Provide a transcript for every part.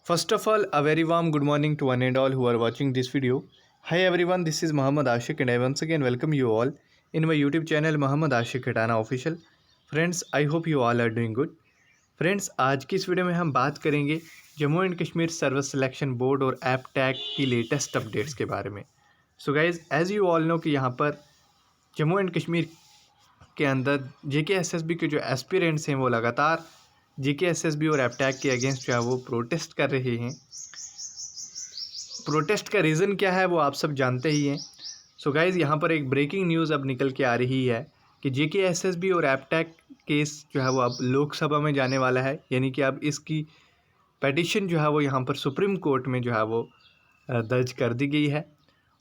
First of all, a very warm good morning to one and all who are watching this video. Hi everyone, this is Muhammad Ashik and I once again welcome you all in my YouTube channel Muhammad Ashik Khitana Official. Friends, I hope you all are doing good. Friends, आज की इस video में हम बात करेंगे Jammu and Kashmir service selection board और app tag की latest updates के बारे में। So guys, as you all know कि यहाँ पर जम्मू एंड कश्मीर के अंदर JKSSB के जो एस्पिरेंट्स हैं वो लगातार JKSSB और ऐप टैग के अगेंस्ट जो है वो प्रोटेस्ट कर रहे हैं। प्रोटेस्ट का रीज़न क्या है वो आप सब जानते ही हैं। सो गाइज़, यहाँ पर एक ब्रेकिंग न्यूज़ अब निकल के आ रही है कि JKSSB और ऐप टैग केस जो है वो अब लोकसभा में जाने वाला है, यानी कि अब इसकी पेटिशन जो है वो यहाँ पर सुप्रीम कोर्ट में जो है वो दर्ज कर दी गई है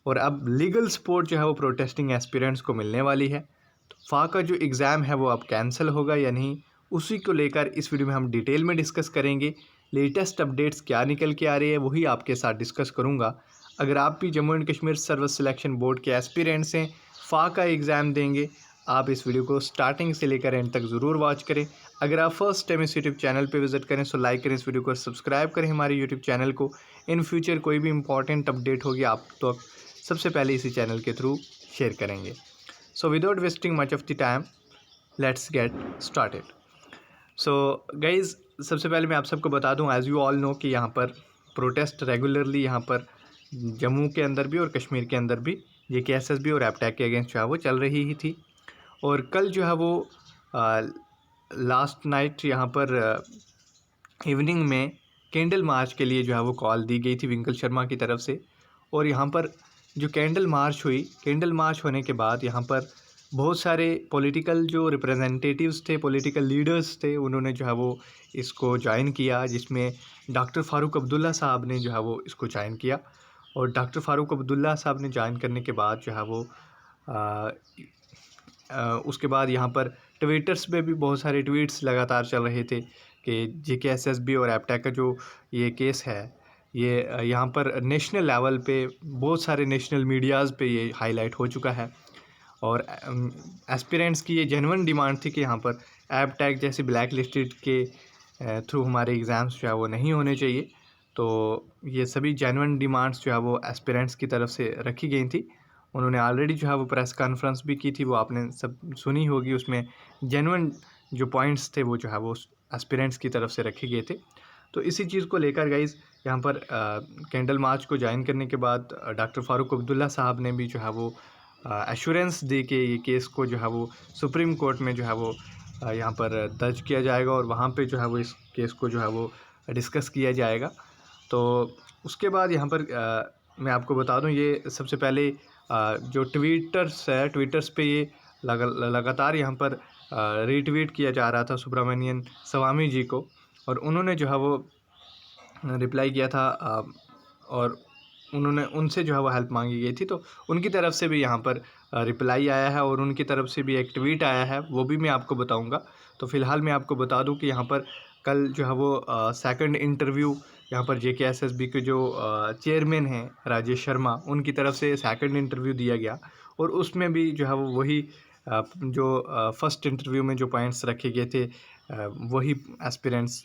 और अब लीगल सपोर्ट जो है वो प्रोटेस्टिंग एस्पिरेंट्स को मिलने वाली है। तो फा का जो एग्ज़ाम है वो अब कैंसिल होगा या नहीं, उसी को लेकर इस वीडियो में हम डिटेल में डिस्कस करेंगे। लेटेस्ट अपडेट्स क्या निकल के आ रही है वही आपके साथ डिस्कस करूँगा। अगर आप भी Jammu and Kashmir service selection board के एस्पिरेंट्स हैं, फा का एग्ज़ाम देंगे, आप इस वीडियो को स्टार्टिंग से लेकर एंड तक ज़रूर वॉच करें। अगर आप फर्स्ट टाइम इस यूट्यूब चैनल पे विज़िट करें तो लाइक करें, इस वीडियो को सब्सक्राइब करें हमारे यूट्यूब चैनल को। इन फ्यूचर कोई भी इंपॉर्टेंट अपडेट होगी आप तो सबसे पहले इसी चैनल के थ्रू शेयर करेंगे। So without wasting much of the time, let's get started. So guys, सबसे पहले मैं आप सबको बता दूं, एज़ यू ऑल नो कि यहाँ पर प्रोटेस्ट रेगुलरली यहाँ पर जम्मू के अंदर भी और कश्मीर के अंदर भी JKSSB और ऐप टैग के अगेंस्ट जो है वो चल रही ही थी। और कल जो है वो लास्ट नाइट यहाँ पर इवनिंग में कैंडल मार्च के लिए जो है वो कॉल दी गई थी विंकल शर्मा की तरफ से। और यहाँ पर जो कैंडल मार्च हुई, कैंडल मार्च होने के बाद यहाँ पर बहुत सारे पॉलिटिकल जो रिप्रेजेंटेटिव्स थे, पॉलिटिकल लीडर्स थे, उन्होंने जो है वो इसको ज्वाइन किया, जिसमें डॉक्टर फ़ारूक अब्दुल्ला साहब ने जो है वो इसको ज्वाइन किया। और डॉक्टर फ़ारूक अब्दुल्ला साहब ने ज्वाइन करने के बाद जो है वो उसके बाद यहाँ पर ट्विटर्स पे भी बहुत सारे ट्वीट्स लगातार चल रहे थे कि JKSSB और ऐप टैग का जो ये केस है, ये यहाँ पर नेशनल लेवल पे बहुत सारे नेशनल मीडियाज़ पे ये हाईलाइट हो चुका है। और एस्पिरेंट्स की ये जेन्युइन डिमांड थी कि यहाँ पर ऐप टैग जैसे ब्लैक लिस्टेड के थ्रू हमारे एग्ज़ाम्स जो है वो नहीं होने चाहिए। तो ये सभी जेन्युइन डिमांड्स जो है वो एस्पिरेंट्स की तरफ से रखी गई थी। उन्होंने ऑलरेडी जो है वो प्रेस कॉन्फ्रेंस भी की थी, वो आपने सब सुनी होगी। उसमें जेन्युइन जो पॉइंट्स थे वो जो है वो एस्पिरेंट्स की तरफ से रखे गए थे। तो इसी चीज़ को लेकर गाइज़, यहाँ पर कैंडल मार्च को ज्वाइन करने के बाद डॉक्टर फ़ारूक अब्दुल्ला साहब ने भी जो है वो एश्योरेंस दे के ये केस को जो है वो सुप्रीम कोर्ट में जो है वो यहाँ पर दर्ज किया जाएगा और वहाँ पे जो है वो इस केस को जो है वो डिस्कस किया जाएगा। तो उसके बाद यहाँ पर मैं आपको बता दूँ, ये सबसे पहले जो ट्विटर्स पे ये लगातार यहाँ पर रीट्वीट किया जा रहा था सुब्रमण्यन स्वामी जी को, और उन्होंने जो है वो रिप्लाई किया था और उन्होंने उनसे जो है वो हेल्प मांगी गई थी। तो उनकी तरफ से भी यहाँ पर रिप्लाई आया है और उनकी तरफ से भी एक ट्वीट आया है, वो भी मैं आपको बताऊंगा। तो फ़िलहाल मैं आपको बता दूं कि यहाँ पर कल जो है वो सेकंड इंटरव्यू यहाँ पर JKSSB के जो चेयरमैन हैं राजेश शर्मा, उनकी तरफ से सेकंड इंटरव्यू दिया गया और उसमें भी जो है वो वही जो फर्स्ट इंटरव्यू में जो पॉइंट्स रखे गए थे, वही एस्पिरेंट्स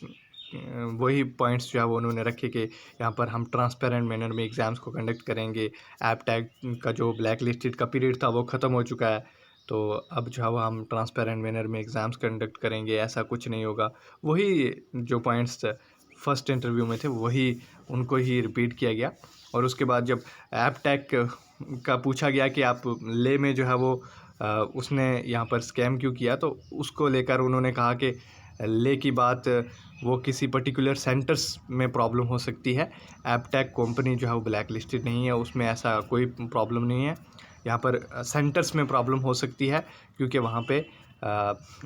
वही पॉइंट्स जो है वो उन्होंने रखे कि यहाँ पर हम ट्रांसपेरेंट मैनर में एग्ज़ाम्स को कंडक्ट करेंगे। ऐप टैग का जो ब्लैक लिस्टेड का पीरियड था वो ख़त्म हो चुका है, तो अब जो है वो हम ट्रांसपेरेंट मैनर में एग्ज़ाम्स कंडक्ट करेंगे, ऐसा कुछ नहीं होगा। वही जो पॉइंट्स फर्स्ट इंटरव्यू में थे वही उनको ही रिपीट किया गया। और उसके बाद जब ऐप टैग का पूछा गया कि आप ले में जो है वो उसने यहाँ पर स्कैम क्यों किया, तो उसको लेकर उन्होंने कहा कि ले की बात वो किसी पर्टिकुलर सेंटर्स में प्रॉब्लम हो सकती है। ऐप टैग कंपनी जो है वो ब्लैक लिस्टेड नहीं है, उसमें ऐसा कोई प्रॉब्लम नहीं है। यहाँ पर सेंटर्स में प्रॉब्लम हो सकती है क्योंकि वहाँ पे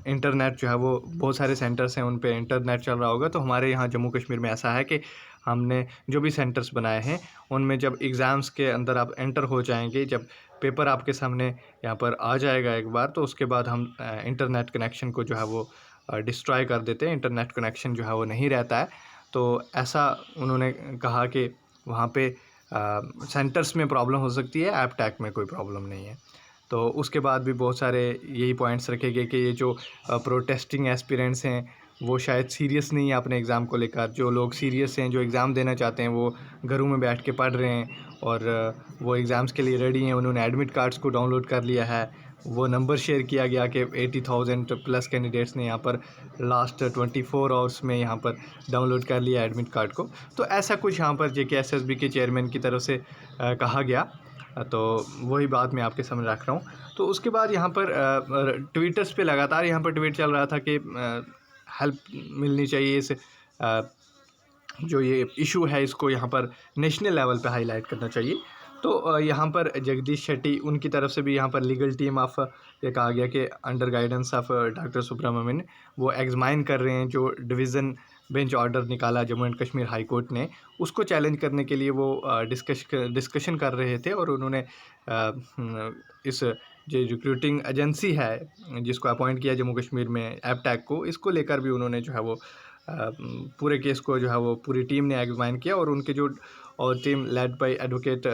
इंटरनेट जो है वो बहुत सारे सेंटर्स हैं, उन पे इंटरनेट चल रहा होगा। तो हमारे यहाँ जम्मू कश्मीर में ऐसा है कि हमने जो भी सेंटर्स बनाए हैं उनमें जब एग्ज़ाम्स के अंदर आप एंटर हो जाएंगे, जब पेपर आपके सामने यहाँ पर आ जाएगा एक बार, तो उसके बाद हम इंटरनेट कनेक्शन को जो है वो डिस्ट्रॉय कर देते हैं, इंटरनेट कनेक्शन जो है वो नहीं रहता है। तो ऐसा उन्होंने कहा कि वहाँ पे सेंटर्स में प्रॉब्लम हो सकती है, ऐप टैग में कोई प्रॉब्लम नहीं है। तो उसके बाद भी बहुत सारे यही पॉइंट्स रखे गए कि ये जो प्रोटेस्टिंग एस्पिरेंट्स हैं वो शायद सीरियस नहीं है अपने एग्ज़ाम को लेकर। जो लोग सीरियस हैं, जो एग्ज़ाम देना चाहते हैं, वो घरों में बैठ के पढ़ रहे हैं और वो एग्ज़ाम्स के लिए रेडी हैं। उन्होंने एडमिट कार्ड्स को डाउनलोड कर लिया है। वो नंबर शेयर किया गया कि 80,000 प्लस कैंडिडेट्स ने यहाँ पर लास्ट 24 आवर्स में यहाँ पर डाउनलोड कर लिया एडमिट कार्ड को। तो ऐसा कुछ यहाँ पर JKSSB के चेयरमैन की तरफ से कहा गया। तो वही बात मैं आपके सामने रख रहा हूँ। तो उसके बाद यहाँ पर ट्विटर्स पे लगातार यहाँ पर ट्वीट चल रहा था कि हेल्प मिलनी चाहिए इस जो ये इशू है इसको यहाँ पर नेशनल लेवल पे हाईलाइट करना चाहिए। तो यहाँ पर जगदीश शेट्टी उनकी तरफ से भी यहाँ पर लीगल टीम ऑफ ये कहा गया कि under guidance of doctor Subramanian वो एग्जामाइन कर रहे हैं जो डिवीज़न बेंच ऑर्डर निकाला Jammu and Kashmir high court ने, उसको चैलेंज करने के लिए वो डिस्कशन कर रहे थे। और उन्होंने इस जो रिक्रूटिंग एजेंसी है जिसको अपॉइंट किया जम्मू कश्मीर में एपटैक को, इसको लेकर भी उन्होंने जो है वो पूरे केस को जो है वो पूरी टीम ने एग्जामाइन किया। और उनके जो और team led by advocate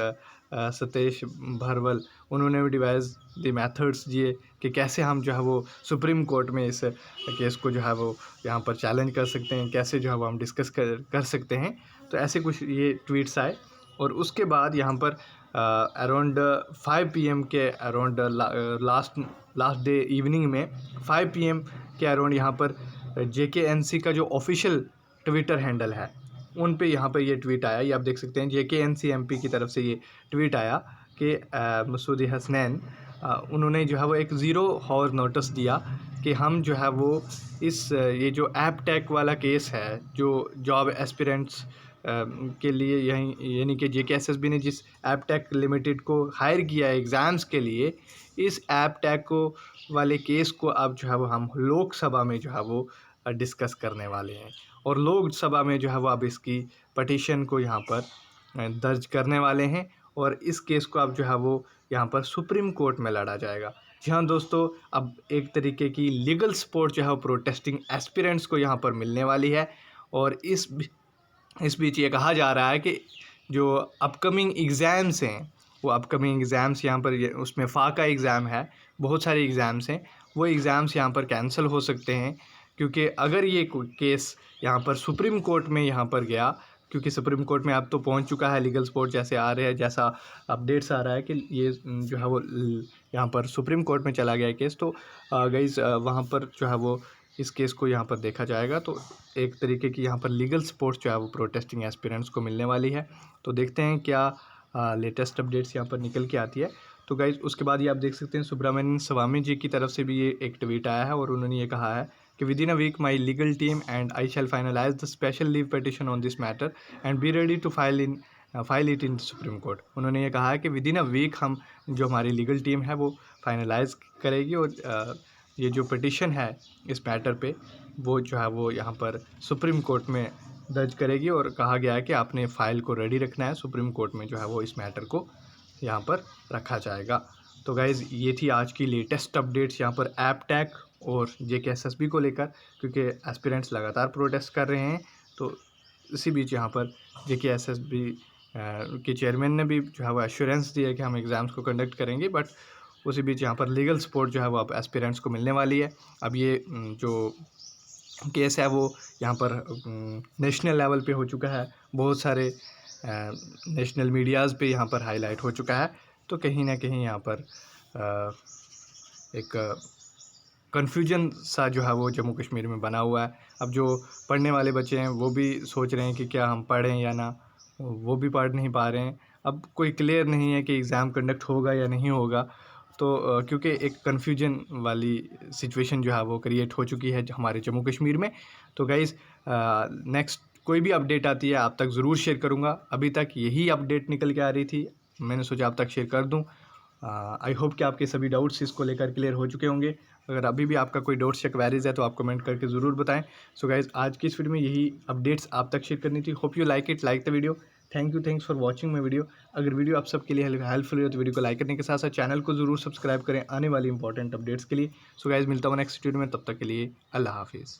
Satish Bharwal, उन्होंने भी डिवाइस द मेथड्स दिए कि कैसे हम जो है वो सुप्रीम कोर्ट में इस केस को जो है वो यहाँ पर चैलेंज कर सकते हैं, कैसे जो है वो हम डिस्कस कर सकते हैं। तो ऐसे कुछ ये ट्वीट्स आए। और उसके बाद यहाँ पर अराउंड 5 PM के अराउंड लास्ट डे इवनिंग में 5 PM के अराउंड यहाँ पर JKNC का जो ऑफिशियल ट्विटर हैंडल है उन पे यहाँ पर ये ट्वीट आया। ये आप देख सकते हैं JKNC MP की तरफ से ये ट्वीट आया कि मसूद हसनैन उन्होंने जो है वो एक 0 हॉर नोटिस दिया कि हम जो है वो इस ये जो ऐप टैक वाला केस है जो जॉब एस्पिरेंट्स के लिए यहीं यानी कि JKSSB ने जिस ऐप टैक लिमिटेड को हायर किया है एग्ज़ाम्स के लिए, इस ऐप टैक को वाले केस को अब जो है वो हम लोकसभा में जो है वो डिस्कस करने वाले हैं। और लोकसभा में जो है वो अब इसकी पटिशन को यहाँ पर दर्ज करने वाले हैं और इस केस को अब जो है वो यहाँ पर सुप्रीम कोर्ट में लड़ा जाएगा। जी हाँ दोस्तों, अब एक तरीके की लीगल सपोर्ट जो है वो प्रोटेस्टिंग एस्पिरेंट्स को यहाँ पर मिलने वाली है। और इस बीच ये कहा जा रहा है कि जो अपकमिंग एग्ज़ाम्स हैं वो अपकमिंग एग्ज़ाम्स यहाँ पर उसमें फाका एग्ज़ाम है, बहुत सारे एग्ज़ाम्स हैं, वो एग्ज़ाम्स यहाँ पर कैंसिल हो सकते हैं। क्योंकि अगर ये केस यहाँ पर सुप्रीम कोर्ट में यहाँ पर गया, क्योंकि सुप्रीम कोर्ट में अब तो पहुँच चुका है, लीगल सपोर्ट जैसे आ रहे हैं, जैसा अपडेट्स आ रहा है कि ये जो है वो यहाँ पर सुप्रीम कोर्ट में चला गया है केस। तो गाइस वहाँ पर जो है वो इस केस को यहाँ पर देखा जाएगा। तो एक तरीके की यहाँ पर लीगल सपोर्ट जो है वो प्रोटेस्टिंग एस्पिरेंट्स को मिलने वाली है। तो देखते हैं क्या लेटेस्ट अपडेट्स यहाँ पर निकल के आती है। तो गाइज उसके बाद ये आप देख सकते हैं सुब्रमण्यन स्वामी जी की तरफ से भी ये एक ट्वीट आया है और उन्होंने ये कहा है कि within a week my legal team and I shall finalise the special leave petition on this matter and be ready to file it in Supreme Court. उन्होंने ये कहा है कि विद इन अ वीक हम जो हमारी legal team है वो फाइनलाइज करेगी और ये जो पिटिशन है इस मैटर पे वो जो है वो यहाँ पर सुप्रीम कोर्ट में दर्ज करेगी। और कहा गया है कि आपने फ़ाइल को रेडी रखना है, सुप्रीम कोर्ट में जो है वो इस मैटर को यहाँ पर रखा जाएगा। तो गाइज़ ये थी आज की लेटेस्ट अपडेट्स यहाँ पर ऐप टैक और JKSSB को लेकर, क्योंकि एस्पिरेंट्स लगातार प्रोटेस्ट कर रहे हैं। तो इसी बीच यहाँ पर JKSSB के चेयरमैन ने भी जो है वो एश्योरेंस दिया कि हम एग्ज़ाम्स को कंडक्ट करेंगे। बट उसी बीच यहाँ पर लीगल सपोर्ट जो है वो अब एस्पिरेंट्स को मिलने वाली है। अब ये जो केस है वो यहाँ पर नेशनल लेवल पे हो चुका है, बहुत सारे नेशनल मीडियाज़ पे यहाँ पर हाईलाइट हो चुका है। तो कहीं ना कहीं यहाँ पर एक कन्फ्यूजन सा जो है वो जम्मू कश्मीर में बना हुआ है। अब जो पढ़ने वाले बच्चे हैं वो भी सोच रहे हैं कि क्या हम पढ़ें या ना, वो भी पढ़ नहीं पा रहे हैं। अब कोई क्लियर नहीं है कि एग्ज़ाम कंडक्ट होगा या नहीं होगा। तो क्योंकि एक कन्फ्यूजन वाली सिचुएशन जो है वो क्रिएट हो चुकी है हमारे जम्मू कश्मीर में। तो गाइज़ नेक्स्ट कोई भी अपडेट आती है आप तक ज़रूर शेयर करूँगा। अभी तक यही अपडेट निकल के आ रही थी, मैंने सोचा आप तक शेयर कर दूँ। आई होप कि आपके सभी डाउट्स इसको लेकर क्लियर हो चुके होंगे। अगर अभी भी आपका कोई डाउट्स या क्वेरीज़ है तो आप कमेंट करके ज़रूर बताएं। सो गाइज़ आज की इस वीडियो में यही अपडेट्स आप तक शेयर करनी थी। Hope you like it, like the video. Thanks for watching my video. अगर वीडियो आप सबके लिए हेल्पफुल हो तो वीडियो को लाइक करने के साथ साथ चैनल को ज़रूर सब्सक्राइब करें आने वाली इंपॉर्टेंट अपडेट्स के लिए। सो गाइज़ मिलता हूँ नेक्स्ट वीडियो में, तब तक के लिए अल्लाह हाफिज़।